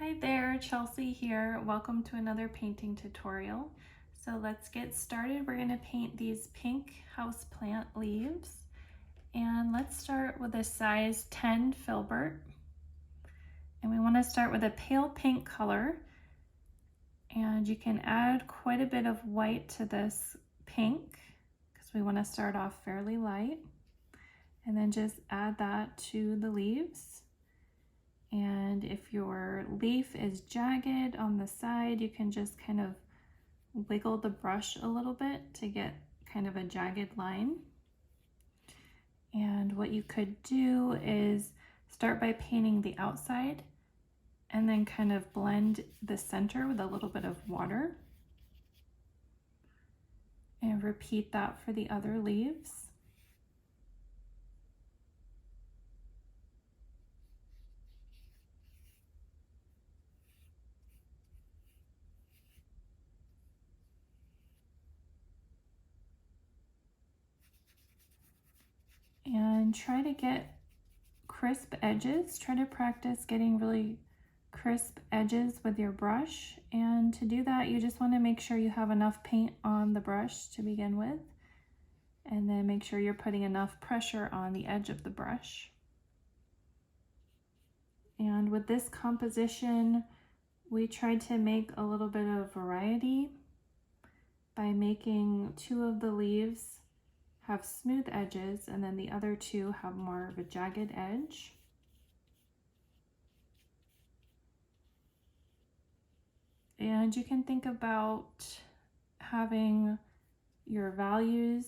Hi there, Chelsea here. Welcome to another painting tutorial. So let's get started. We're going to paint these pink houseplant leaves. And let's start with a size 10 filbert. And we want to start with a pale pink color. And you can add quite a bit of white to this pink because we want to start off fairly light. And then just add that to the leaves. And if your leaf is jagged on the side, you can just kind of wiggle the brush a little bit to get kind of a jagged line. And what you could do is start by painting the outside and then kind of blend the center with a little bit of water. And repeat that for the other leaves. And try to get crisp edges. Try to practice getting really crisp edges with your brush. And to do that, you just want to make sure you have enough paint on the brush to begin with. And then make sure you're putting enough pressure on the edge of the brush. And with this composition, we tried to make a little bit of variety by making two of the leaves have smooth edges and then the other two have more of a jagged edge. And you can think about having your values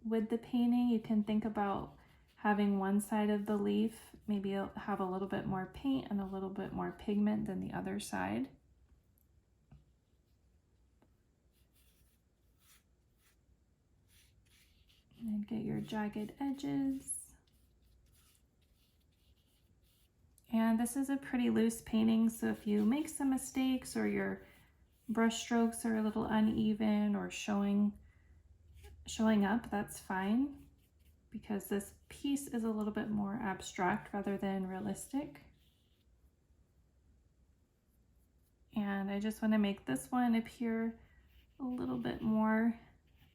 with the painting. You can think about having one side of the leaf maybe have a little bit more paint and a little bit more pigment than the other side. And get your jagged edges. And this is a pretty loose painting, so if you make some mistakes or your brush strokes are a little uneven or showing up, that's fine, because this piece is a little bit more abstract rather than realistic. And I just want to make this one appear a little bit more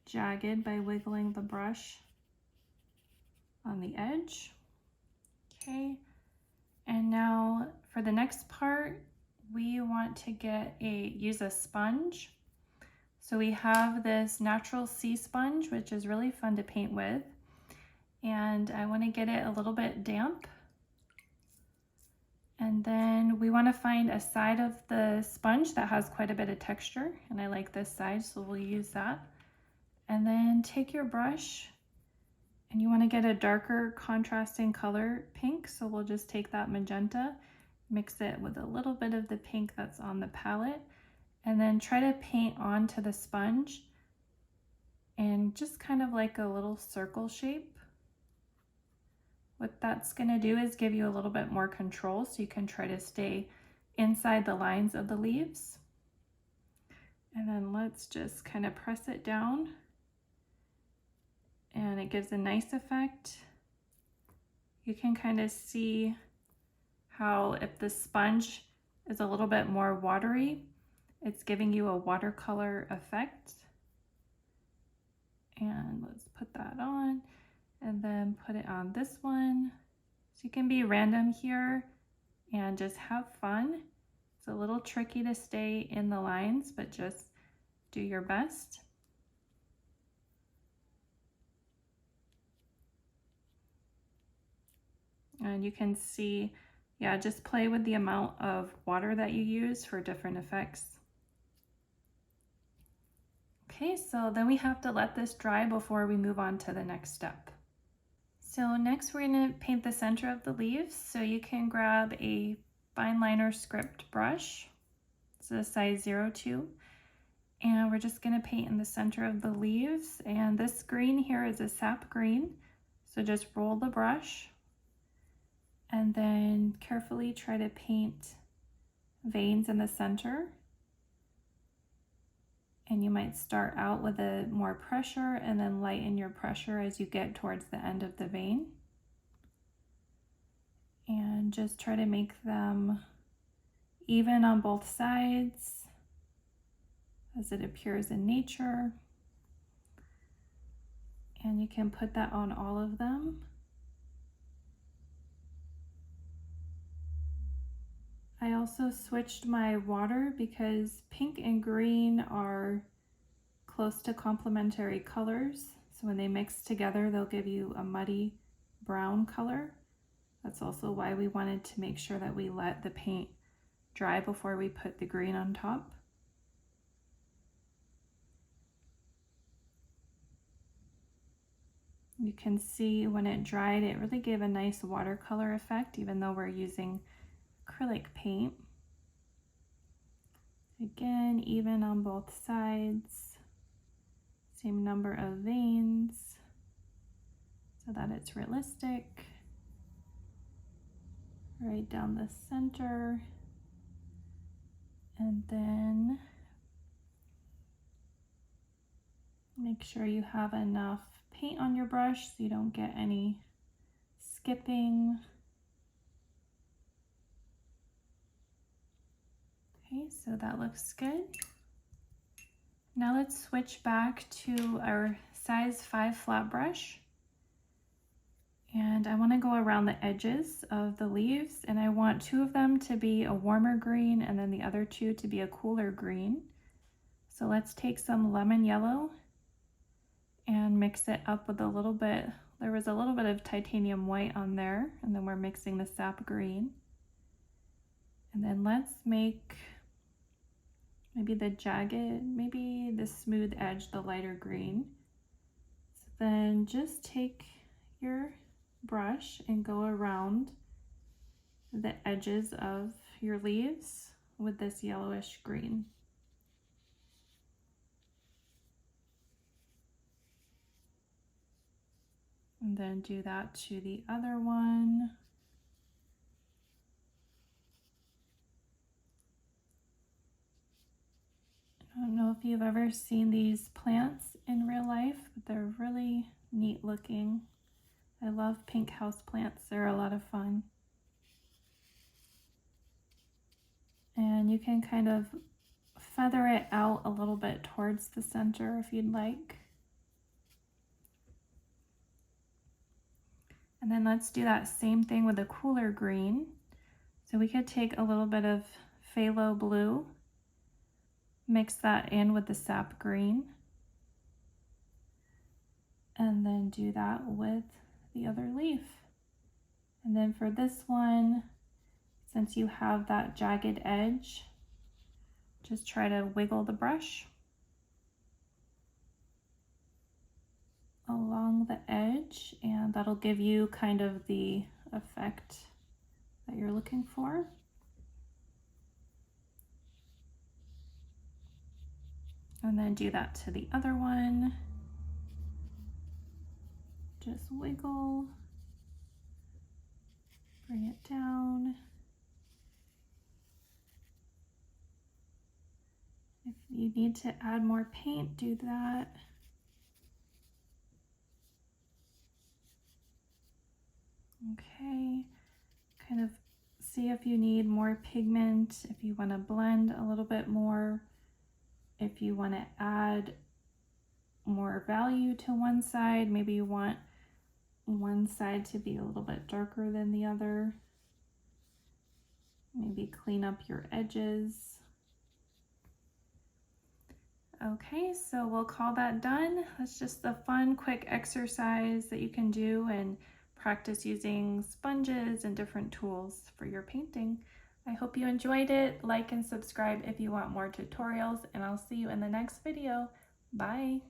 jagged by wiggling the brush on the edge. Okay, and now for the next part, we want to use a sponge. So we have this natural sea sponge, which is really fun to paint with. And I want to get it a little bit damp. And then we want to find a side of the sponge that has quite a bit of texture. And I like this side, so we'll use that. And then take your brush and you want to get a darker contrasting color pink. So we'll just take that magenta, mix it with a little bit of the pink that's on the palette, and then try to paint onto the sponge and just kind of like a little circle shape. What that's going to do is give you a little bit more control so you can try to stay inside the lines of the leaves. And then let's just kind of press it down. And it gives a nice effect. You can kind of see how if the sponge is a little bit more watery, it's giving you a watercolor effect. And let's put that on and then put it on this one. So you can be random here and just have fun. It's a little tricky to stay in the lines, but just do your best. And you can see, yeah, just play with the amount of water that you use for different effects. Okay, so then we have to let this dry before we move on to the next step. So next we're going to paint the center of the leaves. So you can grab a fine liner script brush. It's a size 02. And we're just going to paint in the center of the leaves. And this green here is a sap green. So just roll the brush. And then carefully try to paint veins in the center. And you might start out with a more pressure and then lighten your pressure as you get towards the end of the vein. And just try to make them even on both sides as it appears in nature. And you can put that on all of them. I also switched my water because pink and green are close to complementary colors. So when they mix together, they'll give you a muddy brown color. That's also why we wanted to make sure that we let the paint dry before we put the green on top. You can see when it dried, it really gave a nice watercolor effect, even though we're using acrylic paint. Again, even on both sides, same number of veins so that it's realistic. Right down the center. And then make sure you have enough paint on your brush so you don't get any skipping. Okay, so that looks good. Now let's switch back to our size 5 flat brush. And I want to go around the edges of the leaves, and I want 2 of them to be a warmer green and then the other 2 to be a cooler green. So let's take some lemon yellow and mix it up with a little bit. There was a little bit of titanium white on there, and then we're mixing the sap green. And then let's make maybe the jagged, maybe the smooth edge, the lighter green. So then just take your brush and go around the edges of your leaves with this yellowish green. And then do that to the other one. I don't know if you've ever seen these plants in real life, but they're really neat looking. I love pink house plants. They're a lot of fun. And you can kind of feather it out a little bit towards the center if you'd like. And then let's do that same thing with a cooler green. So we could take a little bit of Phthalo Blue, mix that in with the sap green, and then do that with the other leaf. And then for this one, since you have that jagged edge, just try to wiggle the brush along the edge, and that'll give you kind of the effect that you're looking for. And then do that to the other one. Just wiggle, bring it down. If you need to add more paint, do that. Okay, kind of see if you need more pigment, if you want to blend a little bit more, if you want to add more value to one side, maybe you want one side to be a little bit darker than the other. Maybe clean up your edges. Okay, so we'll call that done. That's just a fun, quick exercise that you can do and practice using sponges and different tools for your painting. I hope you enjoyed it. Like and subscribe if you want more tutorials, and I'll see you in the next video. Bye.